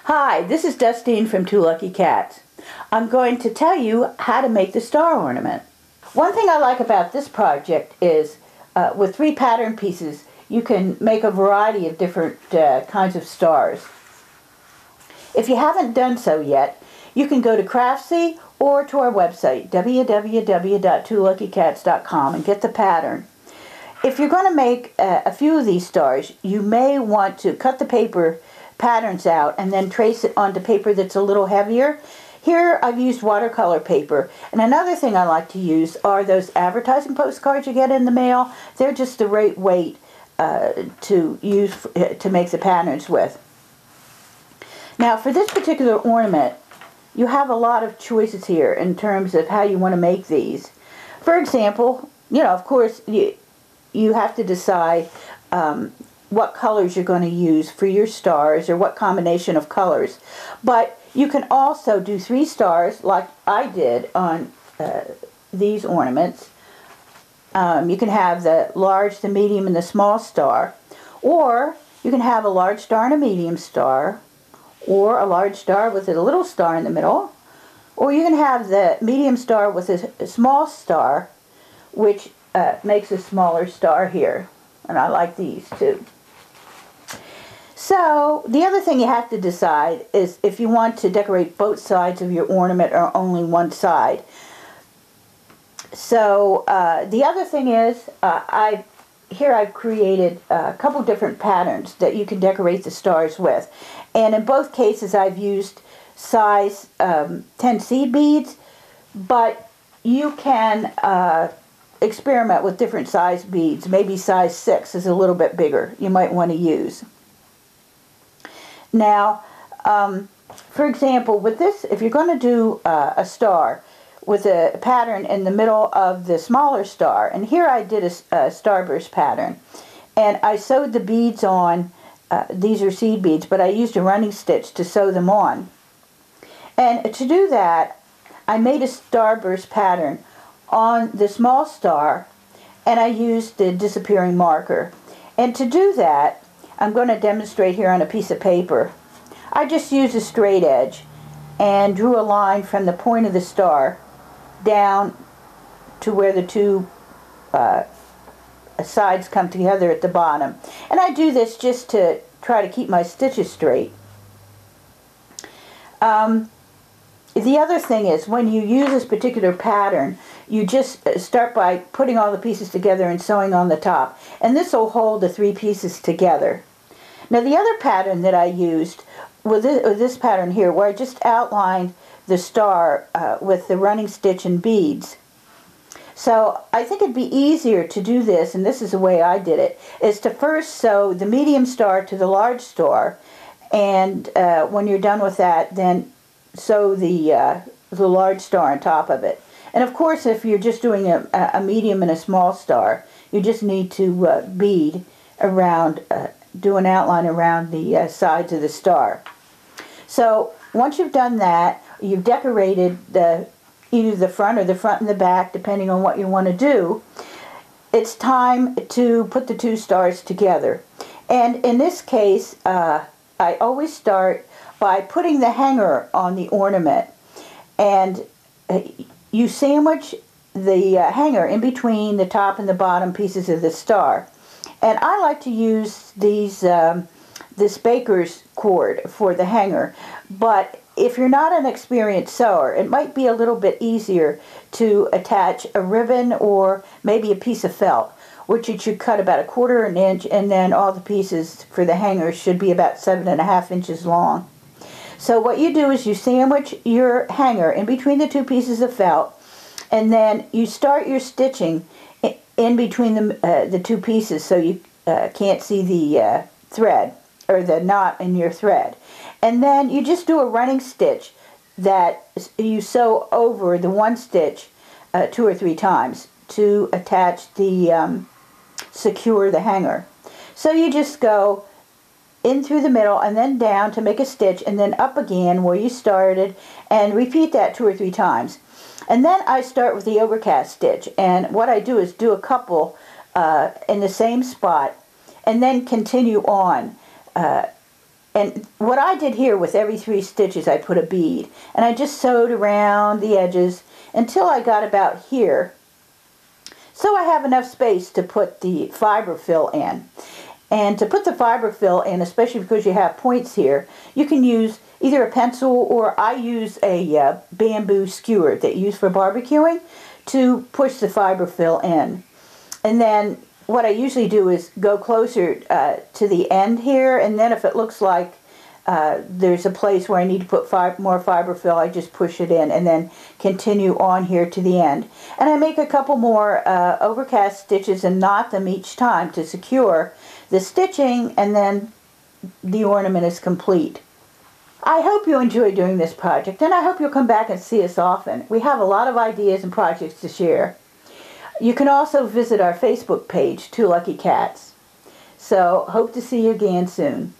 Hi, this is Dustine from Two Lucky Cats. I'm going to tell you how to make the star ornament. One thing I like about this project is with 3 pattern pieces you can make a variety of different kinds of stars. If you haven't done so yet, you can go to Craftsy or to our website www.twoluckycats.com and get the pattern. If you're going to make a few of these stars, you may want to cut the paper patterns out and then trace it onto paper that's a little heavier. Here I've used watercolor paper, and another thing I like to use are those advertising postcards you get in the mail. They're just the right weight to use to make the patterns with. Now for this particular ornament, you have a lot of choices here in terms of how you want to make these. For example, of course you have to decide what colors you're going to use for your stars, or what combination of colors. But you can also do 3 stars like I did on these ornaments. You can have the large, the medium, and the small star. Or you can have a large star and a medium star, or a large star with a little star in the middle. Or you can have the medium star with a small star, which makes a smaller star here. And I like these too. So the other thing you have to decide is if you want to decorate both sides of your ornament or only one side. So the other thing is I've created a couple different patterns that you can decorate the stars with. And in both cases I've used size 10 seed beads, but you can experiment with different size beads. Maybe size 6 is a little bit bigger you might want to use. Now, for example, with this, if you're going to do a star with a pattern in the middle of the smaller star, and here I did a starburst pattern, and I sewed the beads on, these are seed beads, but I used a running stitch to sew them on. And to do that, I made a starburst pattern on the small star, and I used the disappearing marker. And to do that, I'm going to demonstrate here on a piece of paper. I just used a straight edge and drew a line from the point of the star down to where the 2 sides come together at the bottom. And I do this just to try to keep my stitches straight. The other thing is, when you use this particular pattern, you just start by putting all the pieces together and sewing on the top. And this will hold the 3 pieces together. Now the other pattern that I used was this pattern here, where I just outlined the star with the running stitch and beads. So I think it'd be easier to do this, and this is the way I did it, is to first sew the medium star to the large star, and when you're done with that, then sew the large star on top of it. And of course, if you're just doing a medium and a small star, you just need to bead around, do an outline around the sides of the star. So once you've done that, you've decorated either the front or the front and the back, depending on what you want to do. It's time to put the 2 stars together. And in this case, I always start by putting the hanger on the ornament, and you sandwich the hanger in between the top and the bottom pieces of the star. And I like to use these this baker's cord for the hanger, but if you're not an experienced sewer, it might be a little bit easier to attach a ribbon or maybe a piece of felt, which you should cut about 1/4 inch, and then all the pieces for the hanger should be about 7.5 inches long. So what you do is you sandwich your hanger in between the 2 pieces of felt, and then you start your stitching in between the 2 pieces, so you can't see the thread or the knot in your thread. And then you just do a running stitch that you sew over the 1 stitch 2 or 3 times to attach the secure the hanger. So you just go in through the middle and then down to make a stitch, and then up again where you started, and repeat that 2 or 3 times. And then I start with the overcast stitch, and what I do is do a couple in the same spot and then continue on And what I did here with every 3 stitches, I put a bead. And I just sewed around the edges until I got about here. So I have enough space to put the fiber fill in. And to put the fiber fill in, especially because you have points here, you can use either a pencil, or I use a bamboo skewer that you use for barbecuing to push the fiber fill in. And then what I usually do is go closer to the end here, and then if it looks like there's a place where I need to put more fiber fill, I just push it in and then continue on here to the end. And I make a couple more overcast stitches and knot them each time to secure the stitching, and then the ornament is complete. I hope you enjoy doing this project, and I hope you'll come back and see us often. We have a lot of ideas and projects to share. You can also visit our Facebook page, 2 Lucky Cats. So, hope to see you again soon.